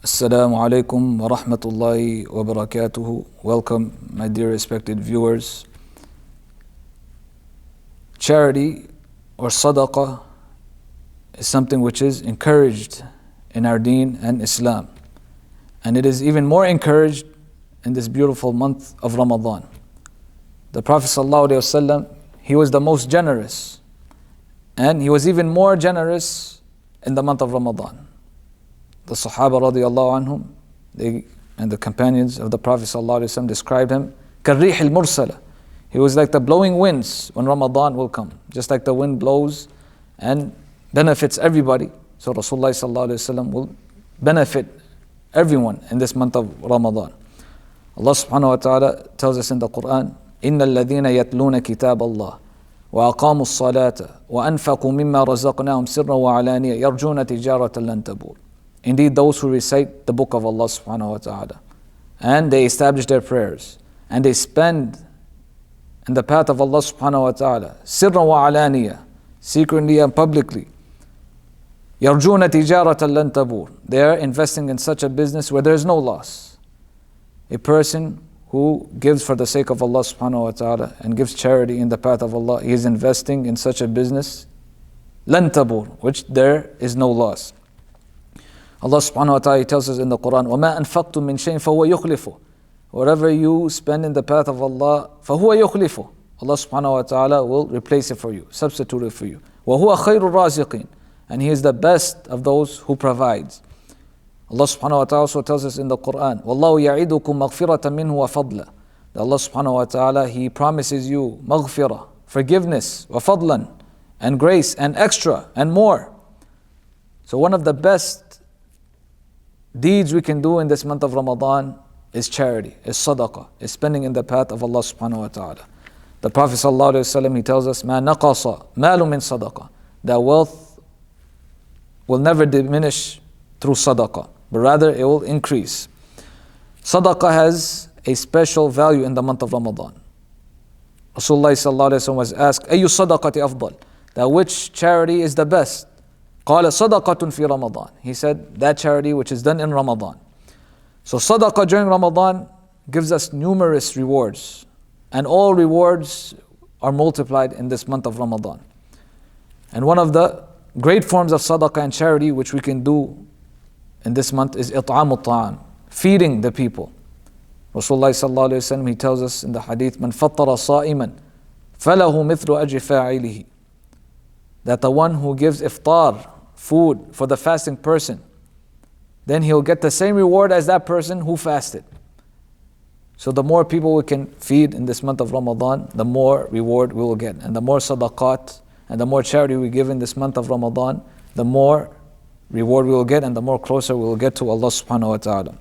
Assalamu alaikum wa rahmatullahi wa barakatuhu. Welcome, my dear respected viewers. Charity or sadaqah is something which is encouraged in our deen and Islam. And it is even more encouraged in this beautiful month of Ramadan. The Prophet ﷺ, he was the most generous. And he was even more generous in the month of Ramadan. The Sahaba radiallahu anhum, and the companions of the Prophet ﷺ described him كَالرِّيحِ الْمُرْسَلَةِ. He was like the blowing winds when Ramadan will come. Just like the wind blows and benefits everybody, so Rasulullah ﷺ will benefit everyone in this month of Ramadan. Allah subhanahu wa ta'ala tells us in the Quran, إِنَّ الَّذِينَ يَتْلُونَ كِتَابَ اللَّهِ وَأَقَامُوا الصَّلَاةَ وَأَنْفَقُوا مِمَّا رَزَقْنَاهُمْ سِرًّا وَعَلَانِيَةً يَرْجُونَ تِجَارَةً لَنْ تَبُورَ. Indeed, those who recite the book of Allah subhanahu wa ta'ala, and they establish their prayers, and they spend in the path of Allah subhanahu wa ta'ala, sirran wa alaniya, secretly and publicly, yarjuna tijaratan lan tabur. They are investing in such a business where there is no loss. A person who gives for the sake of Allah subhanahu wa ta'ala and gives charity in the path of Allah, he is investing in such a business, lan tabur, which there is no loss. Allah subhanahu wa ta'ala tells us in the Quran, وَمَا أَنفَقْتُم مِّن شَيْءٍ فَهُوَ يُخْلِفُهُ. Whatever you spend in the path of Allah, فَهُوَ يُخْلِفُهُ. Allah subhanahu wa ta'ala will replace it for you, substitute it for you. وَهُوَ خَيْرُ الرَّازِقِينَ. And He is the best of those who provides. Allah subhanahu wa ta'ala also tells us in the Quran, وَاللَّهُ يَعِدُكُم مَغْفِرَةً مِّنْهُ وَفَضْلًا. That Allah subhanahu wa ta'ala, He promises you maghfirah, forgiveness, وَفَضْلًا, and grace, and extra, and more. So one of the best deeds we can do in this month of Ramadan is charity, is sadaqah, is spending in the path of Allah subhanahu wa ta'ala. The Prophet sallallahu alaihi wasallam, he tells us, مَا نَقَصَ مَالٌ مِّن صَدَقَةٍ. That wealth will never diminish through sadaqah, but rather it will increase. Sadaqah has a special value in the month of Ramadan. Rasulullah sallallahu alaihi wasallam was asked, أَيُّ الصَّدَقَةِ أَفْضَلُ. That which charity is the best? قال صدقة في رمضان. He said that charity which is done in Ramadan. So sadaqah during Ramadan gives us numerous rewards, and all rewards are multiplied in this month of Ramadan. And one of the great forms of sadaqah and charity which we can do in this month is إطعام الطعام, feeding the people. Rasulullah sallallahu alaihi wasallam, he tells us in the hadith, من فطر صائما فله مثل أجر فاعله. That the one who gives iftar, food for the fasting person, then he'll get the same reward as that person who fasted. So the more people we can feed in this month of Ramadan, the more reward we will get. And the more sadaqat and the more charity we give in this month of Ramadan, the more reward we will get and the more closer we will get to Allah subhanahu wa ta'ala.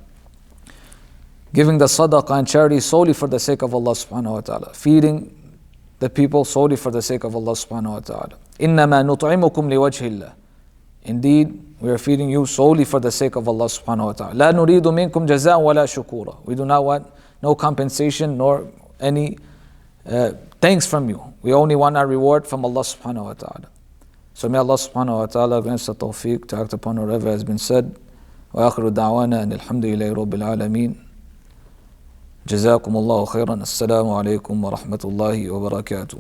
Giving the sadaqah and charity solely for the sake of Allah subhanahu wa ta'ala. Feeding the people solely for the sake of Allah subhanahu wa ta'ala. إِنَّمَا نُطْعِمُكُمْ لِوَجْهِ اللَّهِ. Indeed, we are feeding you solely for the sake of Allah subhanahu wa ta'ala. لَا نُرِيدُ مِنْكُمْ جَزَاءً وَلَا شُكُورًا. We do not want no compensation nor any thanks from you. We only want our reward from Allah subhanahu wa ta'ala. So may Allah subhanahu wa ta'ala grant us the tawfiq to act upon whatever has been said. وآخر دعوانا أن الحمد لله رب العالمين. جزاكم الله خيرا. السلام عليكم ورحمة الله وبركاته.